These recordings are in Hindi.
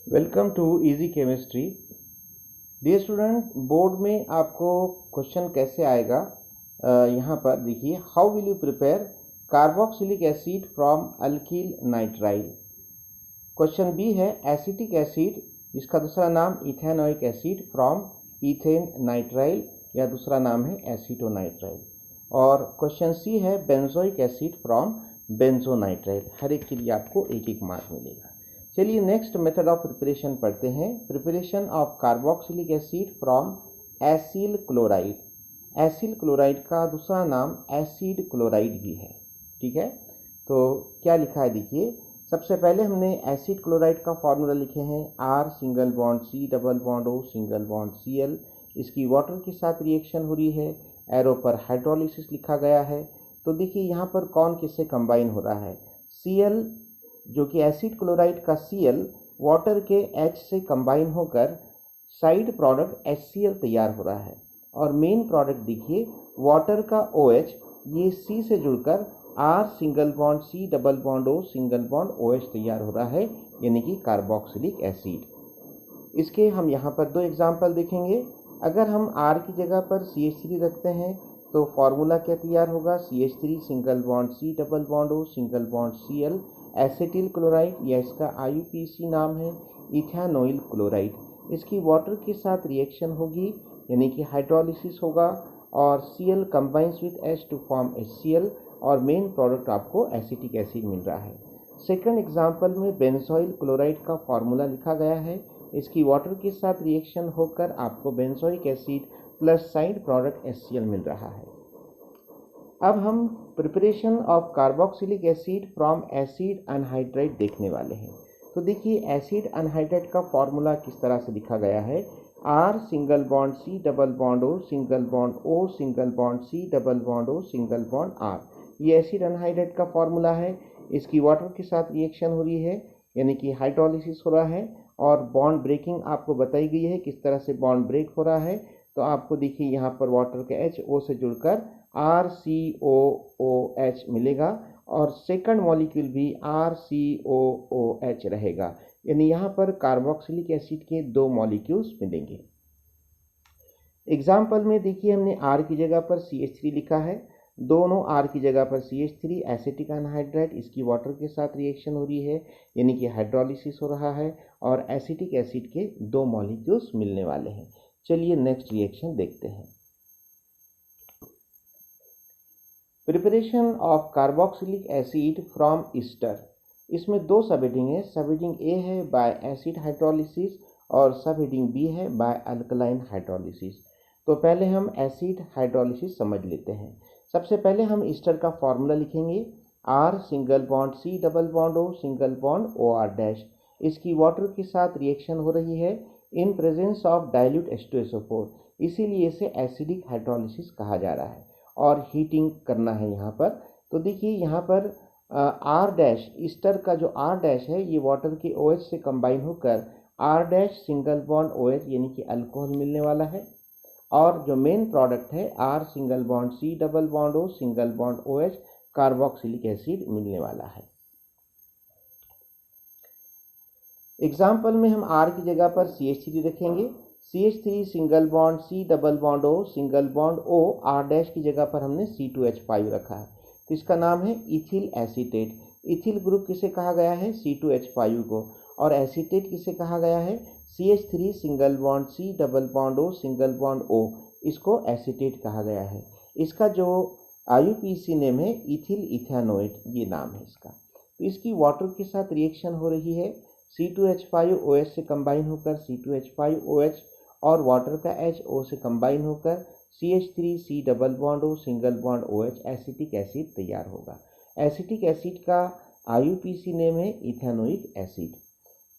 Welcome to easy chemistry. Dear student, board में आपको क्वेश्चन कैसे आएगा, यहाँ पर देखिए, how will you prepare carboxylic acid from alkyl nitrile. Question B है एसिटिक एसिड, जिसका दूसरा नाम ethanoic acid from ethane nitrile, या दूसरा नाम है एसीटोनाइट्राइल। और क्वेश्चन सी है बेंजोइक एसिड फ्रॉम बेंजोनाइट्राइल। हर एक के लिए आपको एक एक मार्क मिलेगा। चलिए नेक्स्ट मेथड ऑफ प्रिपरेशन पढ़ते हैं। Preparation of carboxylic acid from acyl chloride. Acyl chloride का दूसरा नाम एसिड क्लोराइड भी है, ठीक है। तो क्या लिखा है देखिए, सबसे पहले हमने एसिड क्लोराइड का फॉर्मूला लिखे हैं R single bond C double bond O single bond Cl। इसकी वाटर के साथ रिएक्शन हो रही है, एरो पर हाइड्रोलिसिस लिखा गया है। तो देखिए यहाँ पर कौन किससे कंबाइन हो रहा है, Cl जो कि एसिड क्लोराइड का Cl वाटर के H से कंबाइन होकर साइड प्रोडक्ट HCl तैयार हो रहा है। और मेन प्रोडक्ट देखिए वाटर का OH, ये C से जुड़कर R single bond C double bond O single bond OH तैयार हो रहा है, यानी कि कार्बोक्सिलिक एसिड। इसके हम यहाँ पर दो एग्जाम्पल देखेंगे। अगर हम R की जगह पर CH3 रखते हैं तो फॉर्मूला क्या तैयार होगा, CH3 single bond C double bond O single bond Cl acetyl chloride, या इसका IUPAC नाम है इथेनोइल क्लोराइड। इसकी वाटर के साथ रिएक्शन होगी, यानी कि हाइड्रोलिसिस होगा, और Cl combines with H to form HCl, और मेन प्रोडक्ट आपको एसिटिक एसिड मिल रहा है। सेकंड एग्जांपल में बेंजोइल क्लोराइड का फॉर्मूला लिखा गया है। इसकी वाटर के साथ रिएक्शन होकर आपको benzoic acid plus side product HCl मिल रहा है। अब हम preparation of carboxylic acid from acid anhydride देखने वाले हैं। तो देखिए एसिड अनहाइड्राइड का फॉर्मूला किस तरह से लिखा गया है, R single bond C double bond O single bond O single bond C double bond O single bond R। ये एसिड अनहाइड्राइड का फॉर्मूला है। इसकी वाटर के साथ रिएक्शन हो रही है, यानी कि हाइड्रोलिसिस हो रहा है, और बॉन्ड ब्रेकिंग आपको बताई गई है किस तरह से बॉन्ड ब्रेक हो रहा है। तो आपको देखिए यहाँ पर वाटर के H O से जुड़कर RCOOH मिलेगा, और सेकंड मॉलिक्यूल भी RCOOH रहेगा, यानी यहाँ पर कार्बोक्सिलिक एसिड के दो मॉलिक्यूल्स मिलेंगे। एग्जाम्पल में देखिए हमने R की जगह पर CH3 लिखा है, दोनों R की जगह पर CH3 एसिटिक अनहाइड्राइड, इसकी वाटर के साथ रिएक्शन हो रही है, यानी कि हाइड्रोलिसिस हो रहा है, और एसिटिक एसिड के दो मॉलिक्यूल्स मिलने वाले हैं। चलिए नेक्स्ट रिएक्शन देखते हैं। Preparation of carboxylic acid from Easter. इसमें दो सब हेडिंग है। सब हेडिंग ए है बाय एसिड हाइड्रोलिसिस, और सब हेडिंग बी है बाय अल्कलाइन हाइड्रोलिसिस। तो पहले हम एसिड हाइड्रोलिसिस समझ लेते हैं। सबसे पहले हम ईस्टर का फॉर्मूला लिखेंगे, R single bond C double bond O single bond OR dash. इसकी वाटर के साथ रिएक्शन हो रही है in presence of dilute H2SO4, इसीलिए इसे एसिडिक हाइड्रोलिसिस कहा जा रहा है, और हीटिंग करना है यहाँ पर। तो देखिए यहाँ पर R डैश, ईस्टर का जो R डैश है ये वाटर के OH से कंबाइन होकर R dash single bond OH यानी कि अल्कोहल मिलने वाला है, और जो मेन प्रोडक्ट है R single bond C double bond O single bond OH carboxylic acid मिलने वाला है। एग्जाम्पल में हम R की जगह पर CH3 रखेंगे, CH3 single bond C double bond O single bond O, R dash की जगह पर हमने C2H5 रखा है, तो इसका नाम है इथिल एसीटेट। इथिल ग्रुप किसे कहा गया है, C2H5 को, और एसीटेट किसे कहा गया है, CH3 single bond C double bond O single bond O, इसको एसीटेट कहा गया है। इसका जो IUPAC नेम है इथिल इथेनोएट, ये नाम है इसका। तो इसकी वाटर के साथ रिएक्शन हो रही है, C2H5OH से कंबाइन होकर C2H5OH, और वाटर का HO से कंबाइन होकर CH3C double bond O single bond OH acetic acid तैयार होगा। एसिटिक एसिड का IUPAC नेम है इथेनोइक एसिड।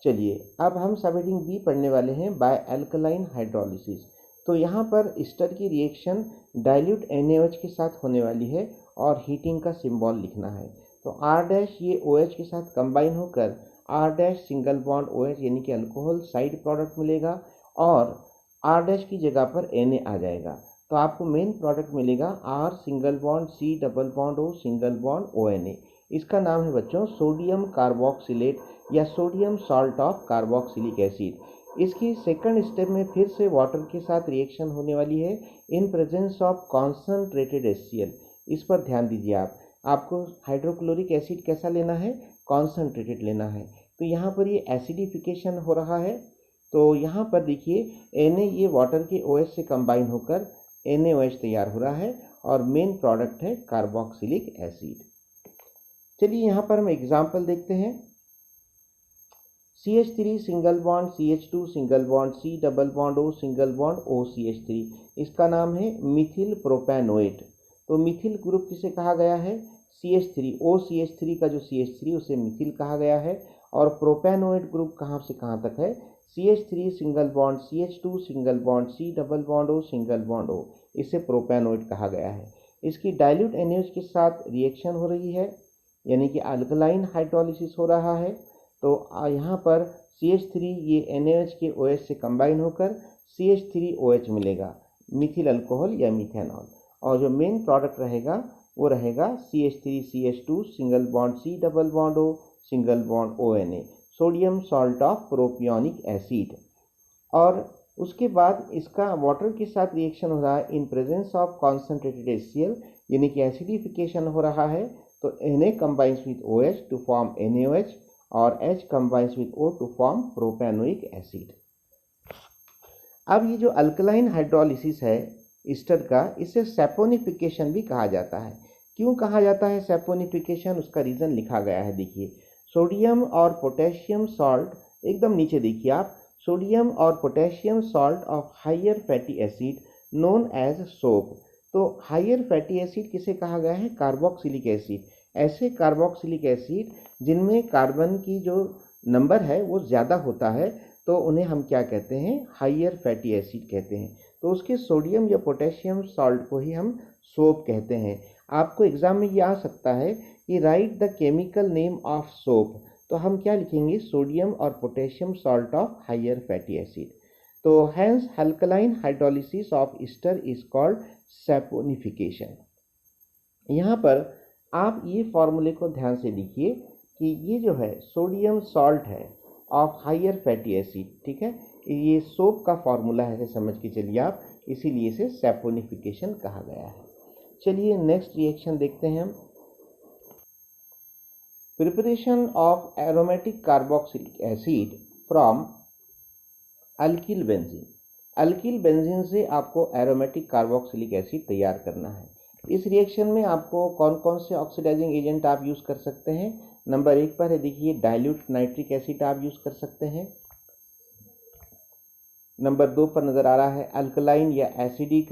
चलिए अब हम सब हेडिंग बी पढ़ने वाले हैं बाय अल्कलाइन हाइड्रोलिसिस। तो यहाँ पर ईस्टर की रिएक्शन डाइल्यूट NaOH के साथ होने वाली है, और हीटिंग का सिंबल लिखना है। तो R डैश ये OH के साथ कंबाइन होकर R dash single bond OH यानी कि अल्कोहल साइड प्रोडक्ट मिलेगा, और R डैश की जगह पर Na आ जाएगा, तो आपको मेन प्रोडक्ट मिलेगा R single bond C double bond O single bond ONA। इसका नाम है बच्चों सोडियम कार्बोक्सिलेट या sodium salt of carboxylic acid. इसकी सेकंड स्टेप में फिर से वाटर के साथ रिएक्शन होने वाली है in presence of concentrated HCl। इस पर ध्यान दीजिए आपको हाइड्रोक्लोरिक एसिड कैसा लेना है, कॉन्सनट्रेटेड लेना है। तो यहाँ पर ये एसिडिफिकेशन हो रहा है, तो यहाँ पर देखिए Na ये वाटर के OH से कंबाइन होकर NaOH तैयार हो रहा है और मेन प्रोडक्ट है कार्बोक्सिलिक एसिड। चलिए यहाँ पर हम एग्जाम्पल देखते हैं। CH3 single bond CH2 single bond C double bond O single bond OCH3, इसका नाम है मिथिल प्रोपेनोएट। तो मिथिल ग्रुप किसे कहा गया है, CH3, OCH3 का जो CH3 उसे मिथिल कहा गया है। और प्रोपेनोएट ग्रुप कहाँ से कहाँ तक है, CH3 single bond CH2 single bond C double bond O single bond O, इसे प्रोपेनोएट कहा गया है। इसकी डाइल्यूट NaOH के साथ रिएक्शन हो रही है, यानी कि अल्कलाइन हाइड्रोलिसिस हो रहा है। तो यहाँ पर CH3 ये NaOH के OH से कंबाइन होकर CH3OH मिलेगा, मिथिल अल्कोहल या मिथेनॉल। और जो मेन प्रोडक्ट रहेगा वो रहेगा CH3CH2 single bond C double bond O single bond ONA, sodium salt of propionic acid. और उसके बाद इसका वाटर के साथ रिएक्शन हो रहा है in presence of concentrated HCl, यानी कि एसिडिफिकेशन हो रहा है। तो Na combines with OH to form NaOH और H combines with O to form propanoic acid. अब ये जो अल्कलाइन हाइड्रोलिसिस है ईस्टर का, इसे सैपोनिफिकेशन भी कहा जाता है। क्यों कहा जाता है सैपोनिफिकेशन, उसका रीज़न लिखा गया है। देखिए सोडियम और पोटेशियम सॉल्ट, एकदम नीचे देखिए आप, सोडियम और potassium salt of higher fatty acid known as soap. तो हायर फैटी एसिड किसे कहा गया है, कार्बोक्सिलिक एसिड। ऐसे कार्बोक्सिलिक एसिड जिनमें कार्बन की जो नंबर है वो ज़्यादा होता है, तो उन्हें हम क्या कहते हैं, हायर फैटी एसिड कहते हैं। तो उसके सोडियम या पोटेशियम सॉल्ट को ही हम सोप कहते हैं। आपको एग्जाम में ये आ सकता है कि write the chemical name of soap, तो हम क्या लिखेंगे, सोडियम और potassium salt of higher fatty acid. तो hence alkaline hydrolysis of ester is called saponification. यहाँ पर आप ये फॉर्मूले को ध्यान से देखिए कि ये जो है सोडियम सॉल्ट है ऑफ हायर फैटी एसिड, ठीक है, ये सोप का फॉर्मूला है, समझ के चलिए आप, इसीलिए इसे सैपोनिफिकेशन कहा गया है। चलिए नेक्स्ट रिएक्शन देखते हैं हम। Preparation of aromatic carboxylic acid from alkyl benzene. Alkyl benzene से आपको एरोमेटिक कार्बोक्सिलिक एसिड तैयार करना है। इस रिएक्शन में आपको कौन कौन से ऑक्सीडाइजिंग एजेंट आप यूज़ कर सकते हैं। नंबर 1 पर है देखिए डाइल्यूट नाइट्रिक एसिड आप यूज़ कर सकते हैं। नंबर 2 पर नज़र आ रहा है अल्कलाइन या एसिडिक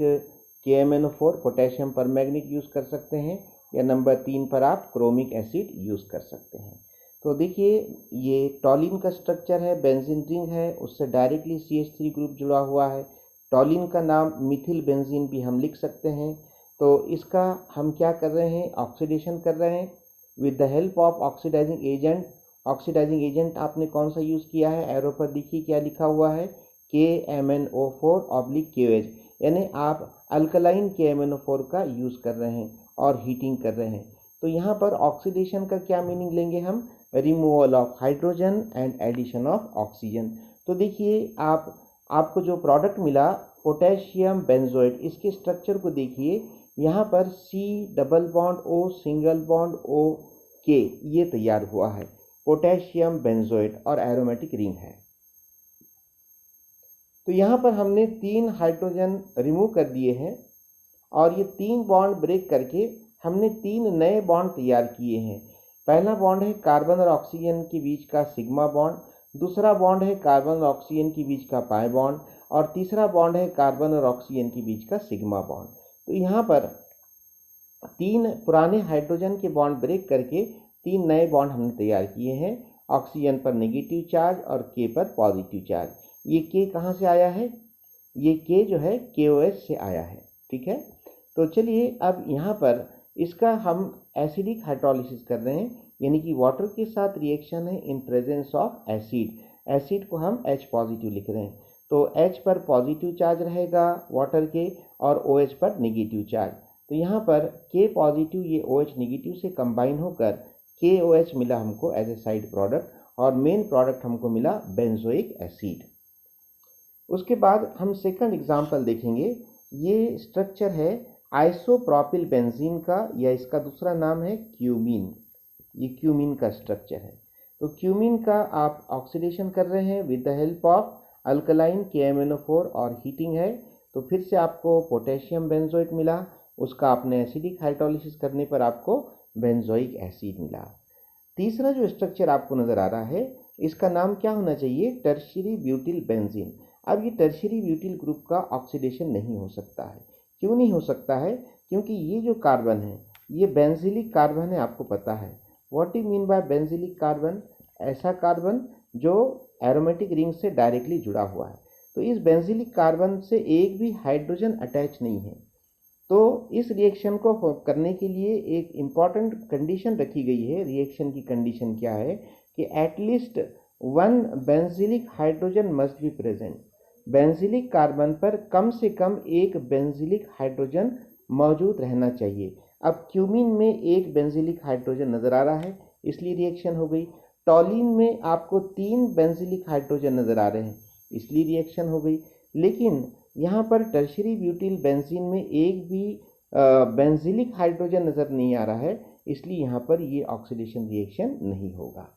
KMnO4 पोटेशियम परमैंगनीट यूज़ कर सकते हैं। या नंबर 3 पर आप क्रोमिक एसिड यूज़ कर सकते हैं। तो देखिए ये टॉलिन का स्ट्रक्चर है, बेंजीन रिंग है, उससे डायरेक्टली CH3 ग्रुप जुड़ा हुआ है। टॉलिन का नाम मिथिल बेंजीन भी हम लिख सकते हैं। तो इसका हम क्या कर रहे हैं, ऑक्सीडेशन कर रहे हैं with the help of oxidising agent. Oxidising agent आपने कौन सा यूज़ किया है, एरो पर देखिए क्या लिखा हुआ है, KMnO4/KOH, यानी आप अल्कलाइन KMnO4 का यूज़ कर रहे हैं और हीटिंग कर रहे हैं। तो यहाँ पर ऑक्सीडेशन का क्या मीनिंग लेंगे हम, removal of hydrogen and addition of oxygen. तो देखिए आपको जो प्रोडक्ट मिला पोटेशियम बेंजोएट, इसके स्ट्रक्चर को देखिए, यहाँ पर C double bond O single bond OK ये तैयार हुआ है, पोटेशियम बेंजोएट और एरोमेटिक रिंग है। तो यहाँ पर हमने 3 हाइड्रोजन रिमूव कर दिए हैं और ये 3 बॉन्ड ब्रेक करके हमने 3 नए बॉन्ड तैयार किए हैं। पहला बॉन्ड है कार्बन और ऑक्सीजन के बीच का सिग्मा बॉन्ड, दूसरा बॉन्ड है कार्बन और ऑक्सीजन के बीच का पाई बॉन्ड और तीसरा बॉन्ड है कार्बन और ऑक्सीजन के बीच का सिग्मा बॉन्ड। तो यहाँ पर 3 पुराने हाइड्रोजन के बॉन्ड ब्रेक करके 3 नए बॉन्ड हमने तैयार किए हैं। ऑक्सीजन पर नेगेटिव चार्ज और K पर पॉजिटिव चार्ज। ये K कहाँ से आया है, ये K जो है KOH से आया है, ठीक है। तो चलिए अब यहाँ पर इसका हम एसिडिक हाइड्रोलिसिस कर रहे हैं, यानी कि वाटर के साथ रिएक्शन है in presence of acid. Acid को हम H पॉजिटिव लिख रहे हैं, तो H पर पॉजिटिव चार्ज रहेगा वाटर के और OH पर नेगेटिव चार्ज। तो यहाँ पर K पॉजिटिव ये OH नेगेटिव से कंबाइन होकर KOH मिला हमको एज ए साइड प्रोडक्ट और मेन प्रोडक्ट हमको मिला बेंजोइक एसिड। उसके बाद हम सेकंड एग्जांपल देखेंगे। ये स्ट्रक्चर है आइसोप्रोपिल बेंजीन का, या इसका दूसरा नाम है क्यूमीन। ये क्यूमीन का स्ट्रक्चर है। तो क्यूमीन का आप ऑक्सीडेशन कर रहे हैं with the help of alkaline KMnO4 और हीटिंग है, तो फिर से आपको पोटेशियम बेंजोएट मिला, उसका आपने एसिडिक हाइड्रोलिसिस करने पर आपको बेंजोइक एसिड मिला। तीसरा जो स्ट्रक्चर आपको नज़र आ रहा है, इसका नाम क्या होना चाहिए, टर्शियरी ब्यूटिल बेंजीन। अब ये टर्शियरी ब्यूटिल ग्रुप का ऑक्सीडेशन नहीं हो सकता है। क्यों नहीं हो सकता है? क्योंकि ये जो कार्बन है ये बेंजीलिक कार्बन है, आपको पता है। What you mean by benzylic carbon? ऐसा कार्बन जो एरोमेटिक रिंग से डायरेक्टली जुड़ा हुआ है। तो इस बेंजीलिक कार्बन से एक भी हाइड्रोजन अटैच नहीं है। तो इस रिएक्शन को करने के लिए एक इम्पॉर्टेंट कंडीशन रखी गई है। रिएक्शन की कंडीशन क्या है कि at least one benzylic hydrogen must be present. Benzylic carbon पर कम से कम एक बेंजीलिक हाइड्रोजन मौजूद रहना चाहिए। अब क्यूमीन में एक बेंजीलिक हाइड्रोजन नज़र आ रहा है, इसलिए रिएक्शन हो गई। टॉलिन में आपको 3 बेंजीलिक हाइड्रोजन नज़र आ रहे हैं, इसलिए रिएक्शन हो गई। लेकिन यहाँ पर टर्शियरी ब्यूटिल बेंजीन में एक भी बेंजीलिक हाइड्रोजन नज़र नहीं आ रहा है, इसलिए यहाँ पर ये ऑक्सीडेशन रिएक्शन नहीं होगा।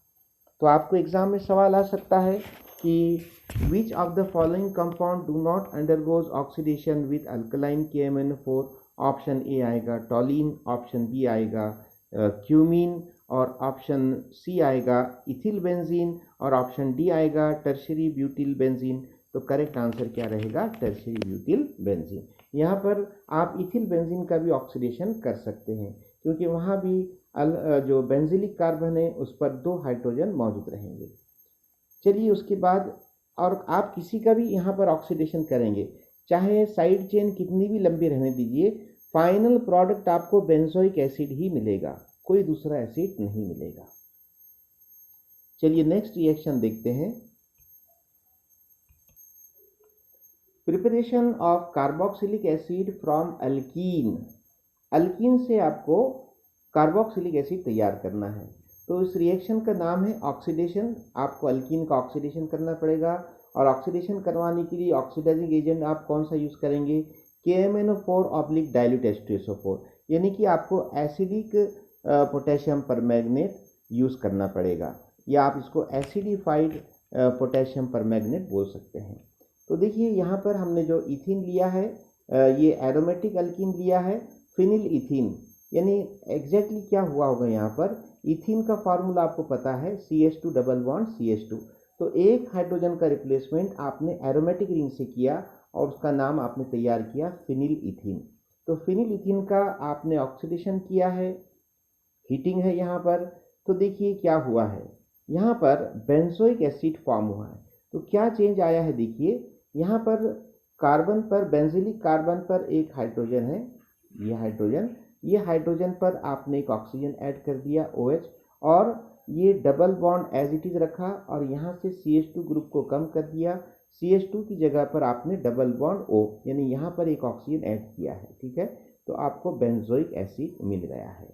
तो आपको एग्जाम में सवाल आ सकता है कि which of the following compound do not undergoes oxidation with alkaline KMnO4। Option A आएगा टॉलिन, ऑप्शन बी आएगा क्यूमीन, और ऑप्शन सी आएगा इथिल बेंजीन, और ऑप्शन डी आएगा टर्शियरी ब्यूटिल बेंजीन। तो करेक्ट आंसर क्या रहेगा, टर्शियरी ब्यूटिल बेंजीन। यहाँ पर आप इथिल बेंजीन का भी ऑक्सीडेशन कर सकते हैं, क्योंकि वहाँ भी जो बेंजीलिक कार्बन है उस पर 2 हाइड्रोजन मौजूद रहेंगे। चलिए उसके बाद, और आप किसी का भी यहाँ पर ऑक्सीडेशन करेंगे, चाहे साइड चेन कितनी भी लंबी रहने दीजिए, फाइनल प्रोडक्ट आपको बेंजोइक एसिड ही मिलेगा, कोई दूसरा एसिड नहीं मिलेगा। चलिए नेक्स्ट रिएक्शन देखते हैं। Preparation of carboxylic acid from alkyne. Alkyne से आपको कार्बोक्सिलिक एसिड तैयार करना है, तो इस रिएक्शन का नाम है ऑक्सीडेशन। आपको अल्कीन का ऑक्सीडेशन करना पड़ेगा, और ऑक्सीडेशन करवाने के लिए ऑक्सीडाइजिंग एजेंट आप कौन सा यूज़ करेंगे, KMnO4 डाइल्यूट H2SO4, यानी कि आपको एसिडिक पोटेशियम परमैंगनेट यूज़ करना पड़ेगा, या आप इसको एसिडिफाइड पोटेशियम परमैंगनेट बोल सकते हैं। तो देखिए यहाँ पर हमने जो इथिन लिया है, ये एरोमेटिक अल्कीन लिया है, फिनिल इथिन, यानी एग्जैक्टली क्या हुआ होगा यहाँ पर, इथिन का फार्मूला आपको पता है CH2 डबल बॉन्ड CH2। तो एक हाइड्रोजन का रिप्लेसमेंट आपने एरोमेटिक रिंग से किया और उसका नाम आपने तैयार किया फिनिल इथिन। तो फिनिल इथिन का आपने ऑक्सीडेशन किया है, हीटिंग है यहाँ पर। तो देखिए क्या हुआ है, यहाँ पर बेंजोइक एसिड फॉर्म हुआ है। तो क्या चेंज आया है, देखिए यहाँ पर कार्बन पर, बेंजीलिक कार्बन पर एक हाइड्रोजन है, ये हाइड्रोजन पर आपने एक ऑक्सीजन ऐड कर दिया OH, और ये double bond as it is रखा, और यहाँ से CH2 ग्रुप को कम कर दिया। CH2 की जगह पर आपने डबल बॉन्ड O, यानी यहाँ पर एक ऑक्सीजन ऐड किया है, ठीक है। तो आपको बेंजोइक एसिड मिल गया है।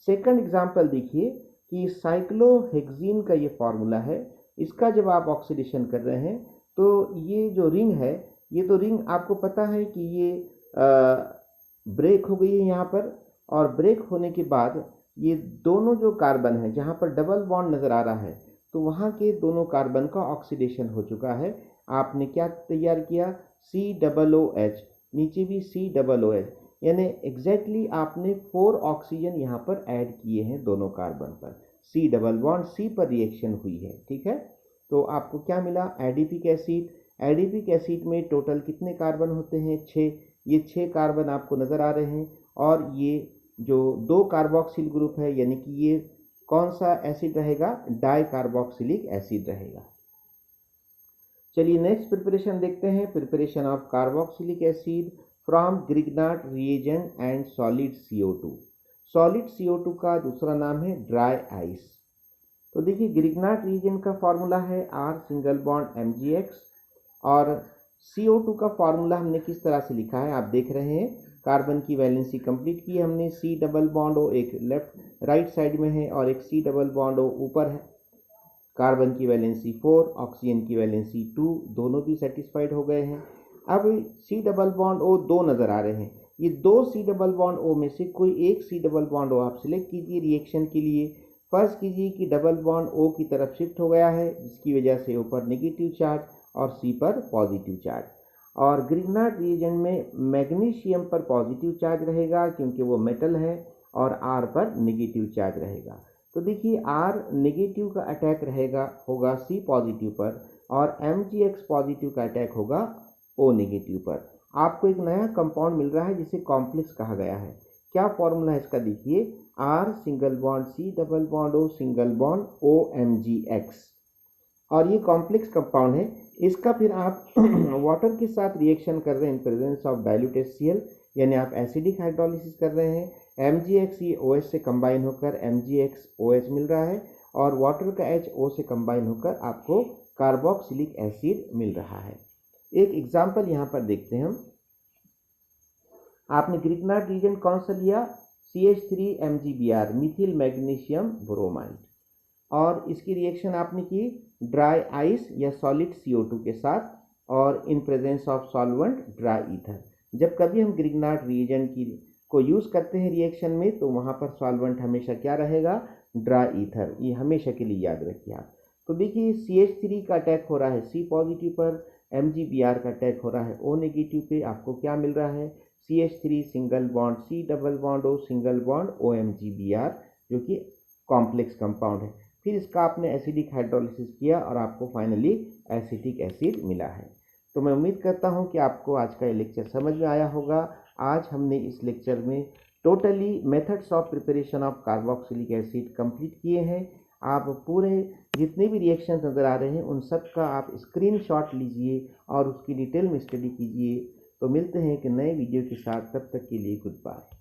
सेकंड एग्जांपल देखिए कि साइक्लोहेक्सीन का ये फार्मूला है, इसका जब आप ऑक्सीडेशन कर रहे हैं तो ये जो रिंग है, ये तो रिंग आपको पता है कि ये ब्रेक हो गई है यहाँ पर, और ब्रेक होने के बाद ये दोनों जो कार्बन है जहाँ पर डबल बॉन्ड नज़र आ रहा है, तो वहाँ के दोनों कार्बन का ऑक्सीडेशन हो चुका है। आपने क्या तैयार किया, COOH, नीचे भी COOH, यानी एग्जैक्टली आपने 4 ऑक्सीजन यहाँ पर ऐड किए हैं दोनों कार्बन पर, C डबल बॉन्ड C पर रिएक्शन हुई है, ठीक है। तो आपको क्या मिला, एडिपिक एसिड। एडिपिक एसिड में टोटल कितने कार्बन होते हैं, 6। ये 6 कार्बन आपको नज़र आ रहे हैं, और ये जो 2 कार्बोक्सिल ग्रुप है, यानी कि ये कौन सा एसिड रहेगा, डाई कार्बोक्सिलिक एसिड रहेगा। चलिए नेक्स्ट प्रिपरेशन देखते हैं, preparation of carboxylic acid from Grignard reagent and solid CO2। Solid CO2 का दूसरा नाम है ड्राई आइस। तो देखिए ग्रिग्नार्ड रिएजेंट का फार्मूला है R सिंगल बॉन्ड MgX, और CO2 का फार्मूला हमने किस तरह से लिखा है आप देख रहे हैं, कार्बन की वैलेंसी कंप्लीट की हमने। C डबल बॉन्ड O एक लेफ्ट राइट साइड में है और एक C डबल बॉन्ड O ऊपर है। कार्बन की वैलेंसी 4, ऑक्सीजन की वैलेंसी 2, दोनों भी सेटिस्फाइड हो गए हैं। अब C डबल बॉन्ड O दो नज़र आ रहे हैं। ये दो C डबल बॉन्ड O में से कोई एक C डबल बॉन्ड O आप सिलेक्ट कीजिए रिएक्शन के लिए। फर्ज कीजिए कि डबल बॉन्ड O की तरफ शिफ्ट हो गया है, जिसकी वजह से ऊपर नेगेटिव चार्ज और C पर पॉजिटिव चार्ज। और ग्रिग्नार्ड रिएजेंट में मैग्नीशियम पर पॉजिटिव चार्ज रहेगा क्योंकि वो मेटल है, और R पर नेगेटिव चार्ज रहेगा। तो देखिए R नेगेटिव का अटैक होगा C पॉजिटिव पर, और MgX पॉजिटिव का अटैक होगा O नेगेटिव पर। आपको एक नया कंपाउंड मिल रहा है जिसे कॉम्प्लेक्स कहा गया है। क्या फॉर्मूला है इसका देखिए, R single bond C double bond O single bond OMgX, और ये कॉम्प्लेक्स कंपाउंड है। इसका फिर आप वाटर के साथ रिएक्शन कर रहे हैं in presence of dilute HCl, यानी आप एसिडिक हाइड्रोलिसिस कर रहे हैं। MgX ये OH से कंबाइन होकर MgX OH मिल रहा है, और वाटर का H O से कंबाइन होकर आपको कार्बोक्सिलिक एसिड मिल रहा है। एक एग्जाम्पल यहाँ पर देखते हैं हम। आपने ग्रिग्नार्ड रिएजेंट कौन सा लिया, CH3MgBr मिथिल मैग्नीशियम ब्रोमाइड, और इसकी रिएक्शन आपने की ड्राई आइस या सॉलिड CO2 के साथ, और in presence of solvent dry ether. जब कभी हम ग्रिग्नार्ड रिएजेंट को यूज़ करते हैं रिएक्शन में, तो वहाँ पर सॉल्वेंट हमेशा क्या रहेगा, ड्राई ईथर। ये हमेशा के लिए याद रखिए आप। तो देखिए CH3 का अटैक हो रहा है C पॉजिटिव पर, MgBr का अटैक हो रहा है O नेगेटिव पे। आपको क्या मिल रहा है, CH3 single bond C double bond O single bond OMgBr, जो कि कॉम्प्लेक्स कंपाउंड है। फिर इसका आपने एसिडिक हाइड्रोलिसिस किया और आपको फाइनली एसिटिक एसिड मिला है। तो मैं उम्मीद करता हूं कि आपको आज का ये लेक्चर समझ में आया होगा। आज हमने इस लेक्चर में totally methods of preparation of carboxylic acid complete किए हैं। आप पूरे जितने भी रिएक्शन नज़र आ रहे हैं उन सब का आप स्क्रीनशॉट लीजिए और उसकी डिटेल में स्टडी कीजिए। तो मिलते हैं एक नए वीडियो के साथ, तब तक के लिए गुड बाय।